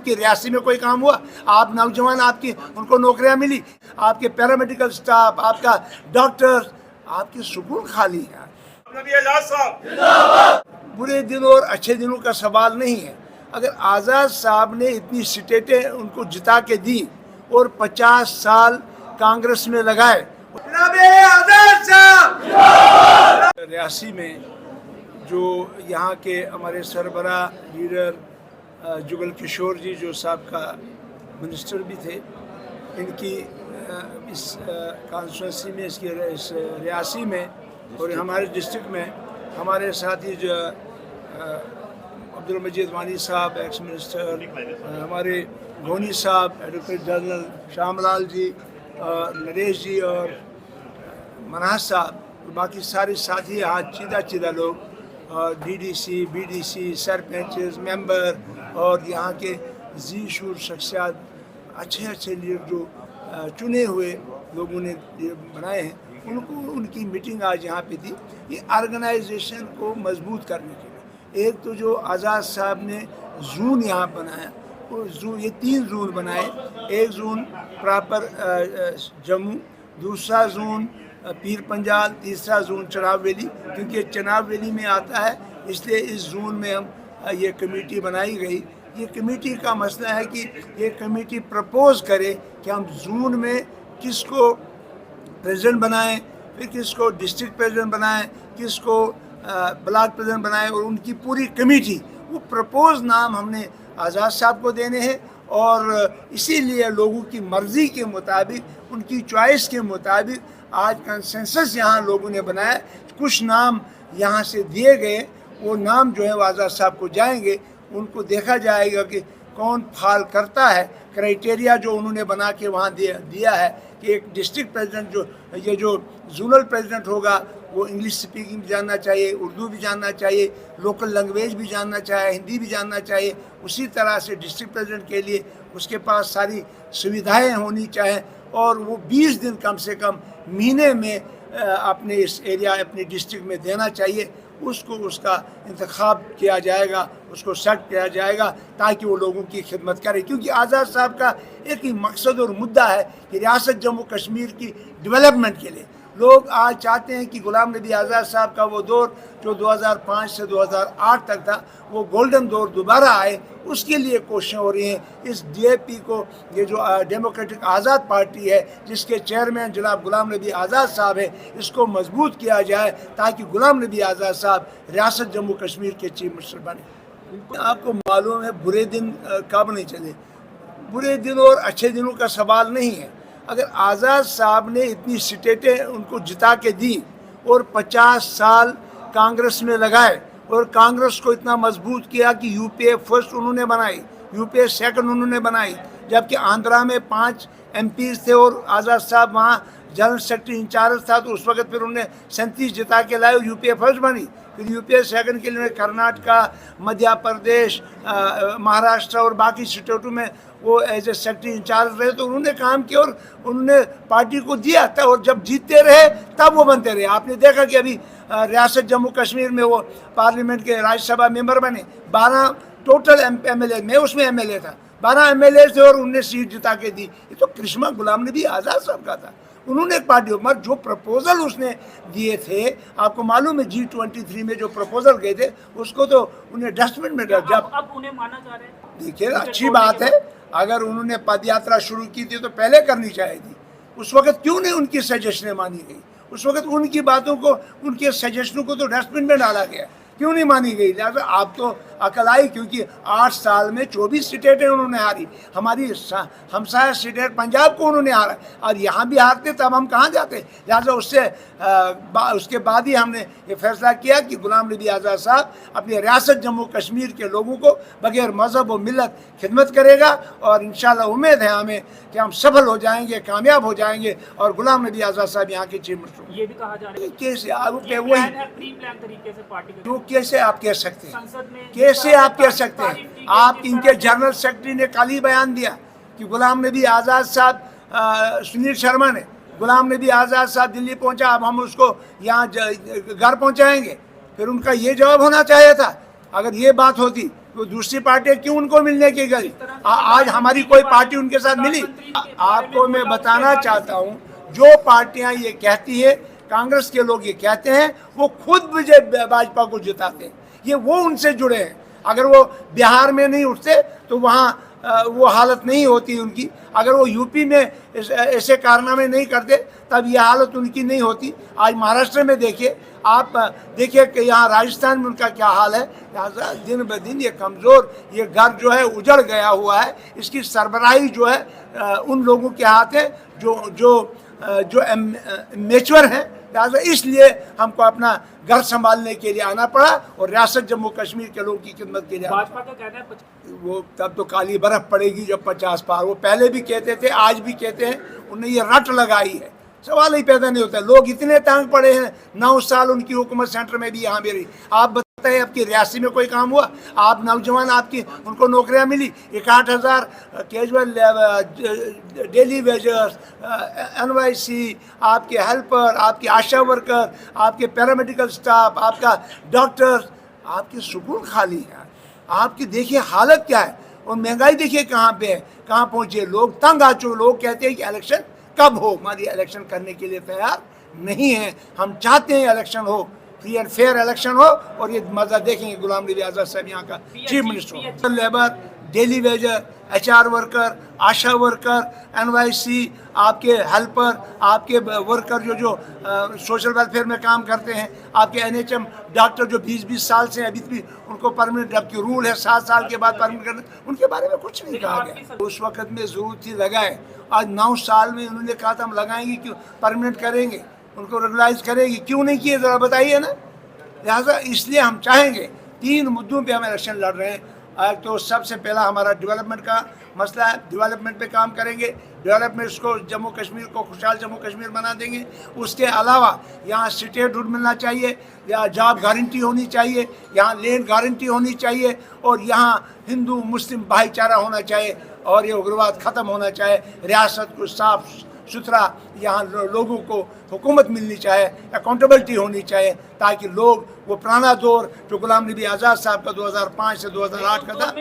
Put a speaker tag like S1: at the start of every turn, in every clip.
S1: आपकी रियासी में कोई काम हुआ? आप नौजवान, आपकी उनको नौकरियां मिली? आपके पैरामेडिकल स्टाफ, आपका डॉक्टर, आपकी सुकून खाली है। बुरे दिन और अच्छे दिनों का सवाल नहीं है। अगर आज़ाद साहब ने इतनी सीटें उनको जिता के दी और 50 साल कांग्रेस में लगाए, आज़ाद साहब रियासी में जो यहाँ के हमारे सरबरा लीडर जुगल किशोर जी जो साहब का मिनिस्टर भी थे, इनकी इस कॉन्स्टिट्यूंसी में, इस रियासी में और हमारे डिस्ट्रिक्ट में हमारे साथी जो अब्दुल मजीद वानी साहब एक्स मिनिस्टर, हमारे घोनी साहब, एडवोकेट जनरल श्यामलाल जी, नरेश जी और मनाज साहब, बाकी सारे साथी आज चीदा लोग, डीडीसी, बीडीसी, सरपंच, मेंबर और यहाँ के जी शूर शख्सियात, अच्छे लीडर जो चुने हुए लोगों ने बनाए हैं, उनकी मीटिंग आज यहाँ पे थी। ये ऑर्गेनाइजेशन को मजबूत करने के लिए एक तो जो आज़ाद साहब ने जून यहाँ बनाया, वो जून, ये 3 जून बनाए। एक जून प्रॉपर जम्मू, दूसरा जून पीर पंजाल, तीसरा जून चनाब वैली, क्योंकि चनाब वैली में आता है, इसलिए इस जून में हम ये कमेटी बनाई गई। ये कमेटी का मसला है कि ये कमेटी प्रपोज करे कि हम जून में किसको प्रेसिडेंट बनाएं, फिर किसको डिस्ट्रिक्ट प्रेसिडेंट बनाएं, किसको ब्लॉक प्रेसिडेंट बनाएं, और उनकी पूरी कमेटी, वो प्रपोज नाम हमने आज़ाद साहब को देने हैं। और इसीलिए लोगों की मर्ज़ी के मुताबिक, उनकी चॉइस के मुताबिक आज कंसेंसस यहाँ लोगों ने बनाया। कुछ नाम यहाँ से दिए गए, वो नाम जो है वो आज़ाद साहब को जाएंगे, उनको देखा जाएगा कि कौन फाल करता है। क्राइटेरिया जो उन्होंने बना के वहाँ दिया है कि एक डिस्ट्रिक्ट प्रेसिडेंट, जो जोनल प्रेसिडेंट होगा, वो इंग्लिश स्पीकिंग भी जानना चाहिए, उर्दू भी जानना चाहिए, लोकल लैंग्वेज भी जानना चाहिए, हिंदी भी जानना चाहिए। उसी तरह से डिस्ट्रिक्ट प्रेसिडेंट के लिए उसके पास सारी सुविधाएं होनी चाहिए, और वो 20 दिन कम से कम महीने में अपने इस एरिया, अपने डिस्ट्रिक्ट में देना चाहिए। उसको उसका इंतखाब किया जाएगा, उसको सेट किया जाएगा ताकि वो लोगों की खिदमत करे। क्योंकि आज़ाद साहब का एक ही मकसद और मुद्दा है कि रियासत जम्मू कश्मीर की डेवलपमेंट के लिए लोग आज चाहते हैं कि गुलाम नबी आज़ाद साहब का वो दौर जो 2005 से 2008 तक था, वो गोल्डन दौर दोबारा आए। उसके लिए कोशिशें हो रही हैं। इस डीएपी को, ये जो डेमोक्रेटिक आज़ाद पार्टी है, जिसके चेयरमैन जनाब गुलाम नबी आज़ाद साहब है, इसको मजबूत किया जाए ताकि गुलाम नबी आज़ाद साहब रियासत जम्मू कश्मीर के चीफ मिनिस्टर बने। आपको मालूम है बुरे दिन कब नहीं चले। बुरे दिन और अच्छे दिनों का सवाल नहीं है। अगर आज़ाद साहब ने इतनी सीटें उनको जिता के दी और 50 साल कांग्रेस में लगाए और कांग्रेस को इतना मजबूत किया कि यूपीए फर्स्ट उन्होंने बनाई, यूपीए सेकंड उन्होंने बनाई, जबकि आंध्रा में 5 एमपीज थे और आज़ाद साहब वहाँ जनरल सेक्रेटरी इंचार्ज था, तो उस वक्त फिर उन्होंने 37 जिता के लाए और यूपीए फर्स्ट बनी। फिर यूपीए सेकंड के लिए कर्नाटक, मध्य प्रदेश, महाराष्ट्र और बाकी स्टेटों में वो एज ए सेक्रेटरी इंचार्ज रहे, तो उन्होंने काम किया और उन्होंने पार्टी को दिया था, और जब जीतते रहे तब वो बनते रहे। आपने देखा कि अभी रियासत जम्मू कश्मीर में वो पार्लियामेंट के राज्यसभा मेंबर बने, 12 टोटल एमएलए, मैं उसमें एमएलए था, 12 एमएलए थे और उन्हें सीट जिता के दी। ये तो करिश्मा गुलाम नबी आज़ाद साहब का था। उन्होंने एक पार्टी, मगर जो प्रपोजल उसने दिए थे, आपको मालूम है G23 में जो प्रपोजल गए थे, उसको तो उन्हें डस्टबिन में डाल। जब
S2: अब उन्हें माना जा रहा है,
S1: देखिए अच्छी बात है, अगर उन्होंने पद यात्रा शुरू की थी तो पहले करनी चाहिए थी। उस वक्त क्यों नहीं उनकी सजेशनें मानी गई? उस वक्त उनकी बातों को, उनके सजेशनों को तो डस्टबिन में डाला गया, क्यों नहीं मानी गई? लिहाजा आप तो अकल आई, क्योंकि 8 साल में 24 सीटें उन्होंने हारी। हमारी हमसाया स्टेट पंजाब को उन्होंने हारा, और यहाँ भी हारते तब हम कहाँ जाते? लिहाजा उसके बाद ही हमने ये फैसला किया कि गुलाम नबी आज़ाद साहब अपनी रियासत जम्मू कश्मीर के लोगों को बगैर मज़हब व मिलत खिदमत करेगा, और इंशाल्लाह उम्मीद है हमें कि हम सफल हो जाएंगे, कामयाब हो जाएंगे, और गुलाम नबी आज़ाद साहब यहाँ के चीफ मिनिस्टर।
S2: ये भी कहा जा रहा है
S1: कैसे
S2: वही प्री प्लान तरीके से पार्टी
S1: जो कैसे आप कह सकते हैं?
S2: संसद में
S1: कैसे आप कह सकते हैं? आप इनके जनरल सेक्रेटरी ने कल ही बयान दिया कि गुलाम नबी आज़ाद साहब, सुनील शर्मा ने, गुलाम नबी आज़ाद साहब दिल्ली पहुंचा, अब हम उसको यहाँ घर पहुंचाएंगे। फिर उनका ये जवाब होना चाहिए था, अगर ये बात होती तो दूसरी पार्टियां क्यों उनको मिलने की गई? आज हमारी कोई पार्टी उनके साथ मिली? आपको मैं बताना चाहता हूं, जो पार्टियां ये कहती है, कांग्रेस के लोग ये कहते हैं, वो खुद विजय भाजपा को जिताते हैं। ये वो उनसे जुड़े हैं। अगर वो बिहार में नहीं उठते तो वहाँ वो हालत नहीं होती उनकी। अगर वो यूपी में ऐसे कारनामे नहीं करते तब ये हालत उनकी नहीं होती। आज महाराष्ट्र में देखिए, आप देखिए कि यहाँ राजस्थान में उनका क्या हाल है। यहाँ दिन ब दिन ये कमज़ोर, ये घर जो है उजड़ गया हुआ है। इसकी सरबराही जो है उन लोगों के हाथ है जो जो जो मेच्योर हैं। लिहाजा इसलिए हमको अपना घर संभालने के लिए आना पड़ा और रियासत जम्मू कश्मीर के लोगों की खिदमत के लिए।
S2: भाजपा का कहना है
S1: वो तब तो काली बर्फ पड़ेगी जब 50 पार। वो पहले भी कहते थे, आज भी कहते हैं, उन्हें ये रट लगाई है, सवाल ही पैदा नहीं होता। लोग इतने तंग पड़े हैं, 9 साल उनकी हुकूमत सेंटर में भी यहाँ भी रही। आप बताइए, आपकी रियासी में कोई काम हुआ? आप नौजवान, आपकी उनको नौकरियाँ मिली? 61,000 कैजुअल डेली वेजर्स, NYC, आपके हेल्पर, आपके आशा वर्कर, आपके पैरामेडिकल स्टाफ, आपका डॉक्टर, आपकी सुकून खाली है। आपकी देखिए हालत क्या है, और महंगाई देखिए कहाँ पे है, कहाँ पहुँचे लोग, तंग आ चुके। लोग कहते हैं कि इलेक्शन कब हो? हमारी इलेक्शन करने के लिए तैयार नहीं है। हम चाहते हैं इलेक्शन हो, फ्री एंड फेयर इलेक्शन हो, और ये मजा देखेंगे गुलाम नबी आज़ाद साहब यहाँ का चीफ मिनिस्टर हो। Labour, daily wager, HR worker, Asha worker, NYC, आपके हेल्पर, आपके वर्कर जो सोशल वेलफेयर में काम करते हैं, आपके NHM डॉक्टर जो 20-20 साल से अभी भी उनको परमानेंट, जबकि रूल है 7 साल के बाद परमानेंट करना, उनके बारे में कुछ नहीं कहा गया। उस वक्त में ज़रूरत थी लगाए। आज 9 साल में उन्होंने कहा था हम लगाएंगे, क्यों परमानेंट करेंगे, उनको रेगुलाइज करेंगे, क्यों नहीं किए ज़रा बताइए ना। लिहाजा इसलिए हम चाहेंगे, 3 मुद्दों पे हम इलेक्शन लड़ रहे हैं। तो सबसे पहला हमारा डेवलपमेंट का मसला है, डेवलपमेंट पे काम करेंगे। डेवलपमेंट को, जम्मू कश्मीर को खुशहाल जम्मू कश्मीर बना देंगे। उसके अलावा यहाँ स्टेटहुड मिलना चाहिए, यहाँ जॉब गारंटी होनी चाहिए, यहाँ लैंड गारंटी होनी चाहिए, और यहाँ हिंदू मुस्लिम भाईचारा होना चाहिए, और ये उग्रवाद ख़त्म होना चाहिए। रियासत को साफ सुथरा, यहाँ लोगों को हुकूमत मिलनी चाहिए, अकाउंटेबिलिटी होनी चाहिए, ताकि लोग वो पुराना दौर जो गुलाम नबी आज़ाद साहब का 2005 से 2008 का था,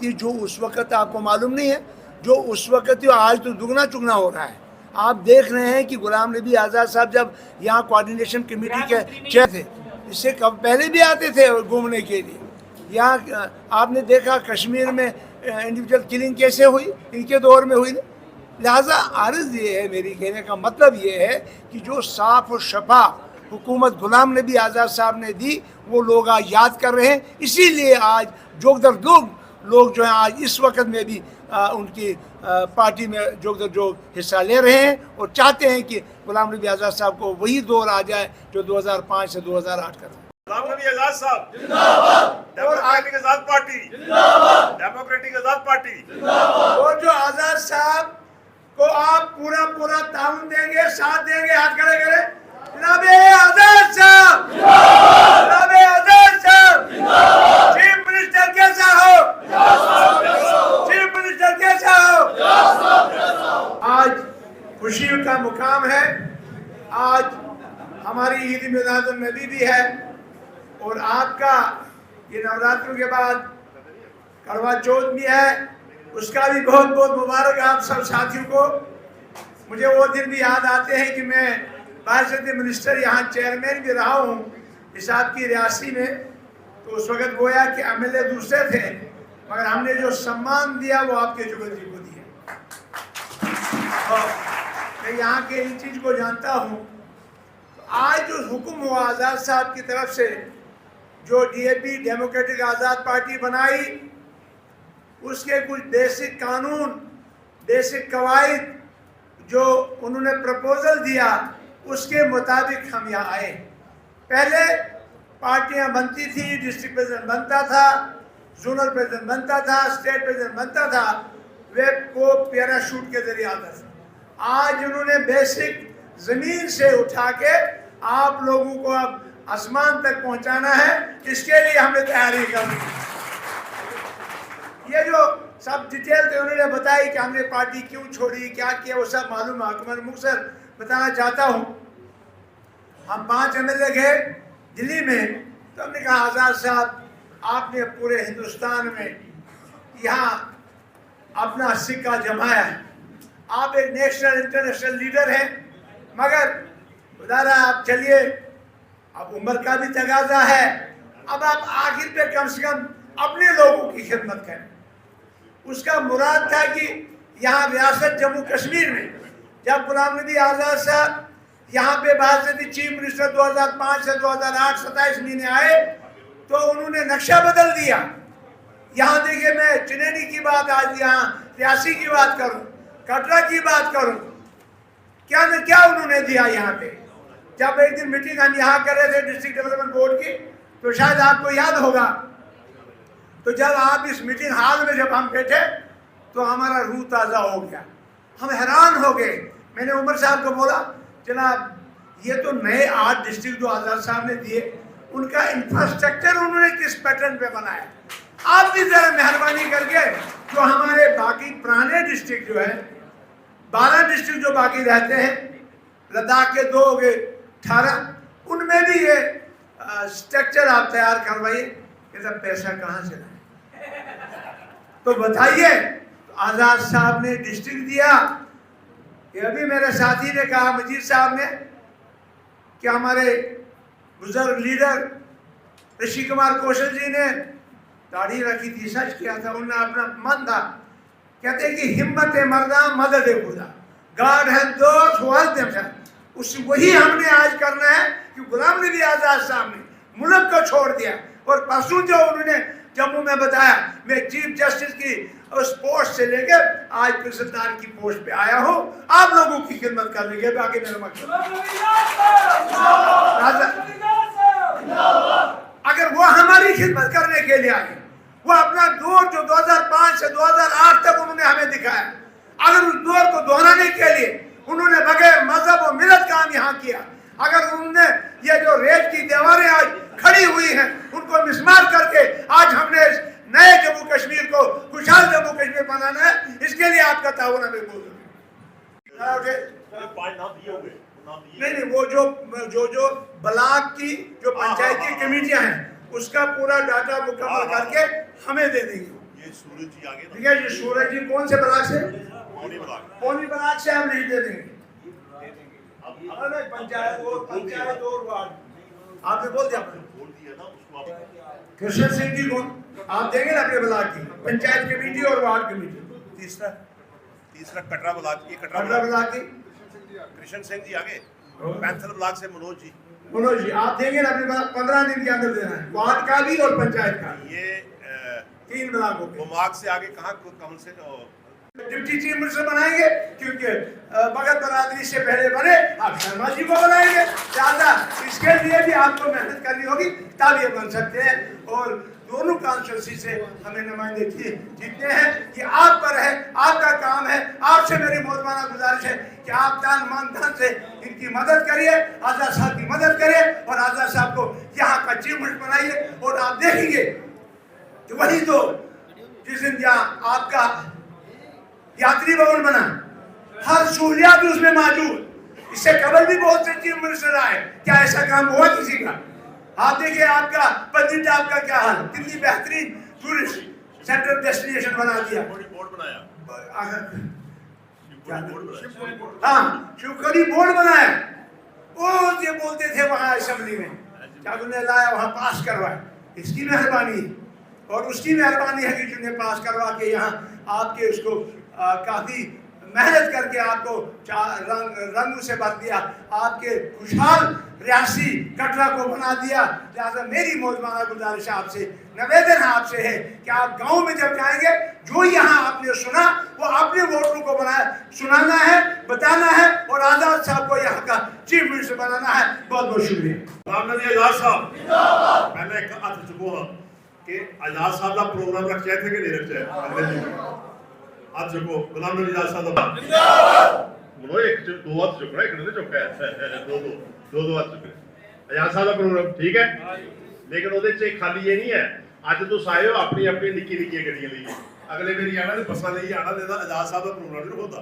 S1: जो उस वक़्त आपको मालूम नहीं है, जो उस वक़्त आज तो दुगना चुगना हो रहा है। आप देख रहे हैं कि गुलाम नबी आज़ाद साहब जब यहाँ कोऑर्डिनेशन कमेटी के चेयर थे, इससे कब पहले भी आते थे घूमने के लिए। यहाँ आपने देखा कश्मीर में इंडिविजुअल किलिंग कैसे हुई, इनके दौर में हुई। लिहाजा अर्ज़ ये है, मेरी कहने का मतलब ये है कि जो साफ और शफाफ हुकूमत गुलाम नबी आज़ाद साहब ने दी, वो लोग आज याद कर रहे हैं। इसीलिए आज जोगदर लोग जो हैं आज इस वक्त में भी उनकी पार्टी में जोग हिस्सा ले रहे हैं, और चाहते हैं कि गुलाम नबी आज़ाद साहब को वही दौर आ जाए जो 2005 से 2008 का था।
S3: गुलाम नबी आज़ाद साहब जिंदाबाद, डेमोक्रेटिक आज़ाद पार्टी जिंदाबाद, डेमोक्रेटिक आज़ाद पार्टी जिंदाबाद।
S1: और जो आज़ाद साहब को आप पूरा ताउन देंगे, साथ देंगे, हाथ खड़े करें। जनाब आज़ाद साहब जिंदाबाद, जनाब आज़ाद साहब जिंदाबाद। चीफ मिनिस्टर कैसा हो? चीफ मिनिस्टर कैसा हो? आज खुशी का मुकाम है। आज हमारी ईद मिलाद नबी भी है, और आपका ये नवरात्रों के बाद करवा चौथ भी है, उसका भी बहुत बहुत मुबारक आप सब साथियों को। मुझे वो दिन भी याद आते हैं कि मैं बाइज़त मिनिस्टर यहाँ चेयरमैन भी रहा हूँ इस आपकी रियासी में। तो उस वक्त गोया कि MLA दूसरे थे, मगर हमने जो सम्मान दिया वो आपके जुगल जी को दिया। और मैं यहाँ के इन चीज़ को जानता हूँ। आज जो हुक्म हुआ आज़ाद साहब की तरफ से, जो DAP डेमोक्रेटिक आज़ाद पार्टी बनाई, उसके कुछ बेसिक कानून, बेसिक कवायद जो उन्होंने प्रपोजल दिया, उसके मुताबिक हम यहाँ आए। पहले पार्टियाँ बनती थी, डिस्ट्रिक्ट प्रेसिडेंट बनता था, जोनल प्रेसिडेंट बनता था, स्टेट प्रेसिडेंट बनता था, वेब को पैराशूट के जरिए आता था। आज उन्होंने बेसिक ज़मीन से उठा के आप लोगों को अब आसमान तक पहुँचाना है। इसके लिए हमें तैयारी करनी है। ये जो सब डिटेल थे उन्होंने बताई कि हमने पार्टी क्यों छोड़ी, क्या किया, वो सब मालूम है। मैं मुख्तसर बताना चाहता हूँ। हम 5 MLA गए दिल्ली में, तो हमने कहा आज़ाद साहब आपने पूरे हिंदुस्तान में यहाँ अपना सिक्का जमाया है। आप एक नेशनल इंटरनेशनल लीडर हैं, मगर खुदारा आप चलिए, अब उम्र का भी तगाजा है, अब आप आखिर पे कम से कम अपने लोगों की खिदमत करें। उसका मुराद था कि यहाँ रियासत जम्मू कश्मीर में जब गुलाम नबी आज़ाद साहब यहाँ पे बाज़ाती चीफ मिनिस्टर 2005 से 2008 27 महीने आए तो उन्होंने नक्शा बदल दिया। यहाँ देखिए, मैं चुनेनी की बात आज यहाँ रियासी की बात करूँ, कटरा की बात करूँ, क्या न क्या उन्होंने दिया यहाँ पे। जब एक दिन मीटिंग हम यहाँ कर रहे थे डिस्ट्रिक्ट डेवलपमेंट बोर्ड की, तो शायद आपको याद होगा, तो जब आप इस मीटिंग हॉल में जब हम बैठे तो हमारा रूह ताज़ा हो गया, हम हैरान हो गए। मैंने उमर साहब को बोला, जनाब ये तो नए 8 डिस्ट्रिक्ट जो आज़ाद साहब ने दिए, उनका इंफ्रास्ट्रक्चर उन्होंने किस पैटर्न पे बनाया। आप भी जरा मेहरबानी करके जो हमारे बाकी पुराने डिस्ट्रिक्ट जो है 12 डिस्ट्रिक्ट जो बाकी रहते हैं, लद्दाख के 2 हो गए 18, उनमें भी ये स्ट्रक्चर आप तैयार करवाइए। ये सब पैसा कहाँ से लाए तो बताइए। तो आज़ाद साहब ने डिस्ट्रिक्ट दिया। ये अभी मेरे साथी ने कहा, मजीद साहब ने, कि हमारे बुजुर्ग लीडर ऋषि कुमार कौशल जी ने दाढ़ी रखी थी, सच किया था, उन्होंने अपना मन था, कहते हैं कि हिम्मत मर्दा मदद खुदा, God has those who help themselves. उस वही हमने आज करना है कि गुलाम नबी आज़ाद साहब ने मुल्क को छोड़ दिया, और परसों जो उन्होंने जम्मू में बताया, मैं चीफ जस्टिस की उस पोस्ट से लेकर आज तहसीलदार की पोस्ट पे आया हूँ आप लोगों की खिदमत करने के। बाकी मेरा मकसद, अगर वो हमारी खिदमत करने के लिए आए, वो अपना दौर जो 2005 से 2008 तक उन्होंने हमें दिखाया, अगर उस दौर को दोहराने के लिए उन्होंने बगैर मजहब और मिलत काम यहाँ किया, अगर उन्होंने ये जो रेत की दीवारें आज खड़ी हुई हैं उनको मिसमार करके आज हमने नए जम्मू कश्मीर को खुशहाल जम्मू कश्मीर बनाना है, इसके लिए आपका ताउन हमें बोल नहीं, वो जो ब्लॉक की जो पंचायती कमेटियां हैं उसका पूरा डाटा मुकम्मल करके हमें दे देंगे।
S3: ये सूरज जी आगे,
S1: ठीक है, ये सूरज जी कौन से ब्लॉक से? पौनी ब्लॉक से हम नहीं दे देंगे। पंचायत और वार्ड आपने बोल दिया
S3: ना उसको।
S1: कृष्ण सिंह जी कौन आप देंगे ना अपने ब्लॉक की पंचायत कमेटी और वार्ड कमेटी।
S3: तीसरा कटरा ब्लॉक की,
S1: कटरा ब्लॉक की
S3: कृष्ण सिंह जी आगे, पैंथर ब्लॉक से मनोज जी
S1: आप देंगे ना अपने ब्लॉक, 15 दिन के अंदर देना है, वार्ड का भी और पंचायत का।
S3: ये
S1: 3 ब्लॉकों के।
S3: बुमाग से आगे कहाँ कौन से
S1: डिप्टी चीफ मिनिस्टर बनाएंगे, क्योंकि भगत बरादरी से पहले बने, आप शर्मा जी को बनाएंगे। ज्यादा इसके लिए भी आपको मेहनत करनी होगी, तब ये बन सकते हैं। और दोनों कॉन्स्टिट्यूंसी से हमें नुमाइंदे जीतने हैं, ये आप पर है, आपका काम है। आपसे मेरी मोहतबाना गुजारिश है कि आप दान मान धन से इनकी मदद करिए, आज़ाद साहब की मदद करिए, और आज़ाद साहब को यहाँ का चीफ मिनिस्टर बनाइए। और आप देखेंगे कि वही तो जिस दिन यहाँ आपका यात्री भवन बना, हर सहूलियात उसमें मौजूद। इससे कबल भी बहुत से चीफ मिनिस्टर आए, क्या ऐसा काम हुआ किसी का? आप देखिए आपका पत्नीटॉप का क्या हाल, कितनी बेहतरीन टूरिस्ट सेंट्रल डेस्टिनेशन बना दिया। हाँ, शिवखोरी बोर्ड बनाया। वो ये बोलते थे वहाँ असेंबली में, क्या उन्हें लाया वहाँ पास करवाया, इसकी मेहरबानी और उसकी मेहरबानी है कि जिन्हें पास करवा के यहाँ आपके उसको काफी मेहनत करके आपको रंग से भर दिया, आपके खुशहाल रियासी कटरा को बना दिया। लिहाजा मेरी मोहतबाना गुजारिश आपसे, निवेदन आपसे है कि आप गांव में जब जाएंगे, जो यहाँ आपने सुना वो अपने वोटरों को सुनाना है, बताना है, और आज़ाद साहब को यहाँ का चीफ मिनिस्टर बनाना है। बहुत बहुत शुक्रिया।
S3: आज़ाद साहब, मैंने कहा था कि आज़ाद साहब का प्रोग्राम रखे थे कि नहीं रखे? हाथ चुको, गुलाम नबी आज़ाद साहब जिंदाबाद। बोलो, एक दो हाथ चुक रहा है, एक नहीं चुका है, दो हाथ चुक रहे। आज़ाद साहब का प्रोग्राम ठीक है, लेकिन ਉਹਦੇ ਚ खाली ये नहीं है। ਅੱਜ ਤੁਸੀਂ ਆਏ ਹੋ ਆਪਣੀ ਆਪਣੀ ਨਿੱਕੀ ਨਿੱਕੀ ਗੱਡੀਆਂ ਲਈ, ਅਗਲੇ ਵਾਰੀ ਆਣਾ ਤੇ ਬੱਸਾਂ ਲਈ ਆਣਾ ਤੇ ਆਜ਼ਾਦ ਸਾਹਿਬ ਦਾ ਪ੍ਰੋਗਰਾਮ ਨਹੀਂ ਹੁੰਦਾ,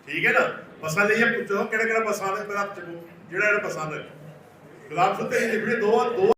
S3: ਠੀਕ ਹੈ ਨਾ? ਬੱਸਾਂ ਲਈ ਪੁੱਛੋ ਕਿਹੜਾ ਕਿਹੜਾ ਬੱਸਾਂ ਦੇ ਪਰ ਆਪ ਚੁਕੋ, ਜਿਹੜਾ ਜਿਹੜਾ ਬੱਸਾਂ ਦਾ ਗੁਲਾਮ ਸੁੱਤੇ ਜਿਹੜੇ ਦੋ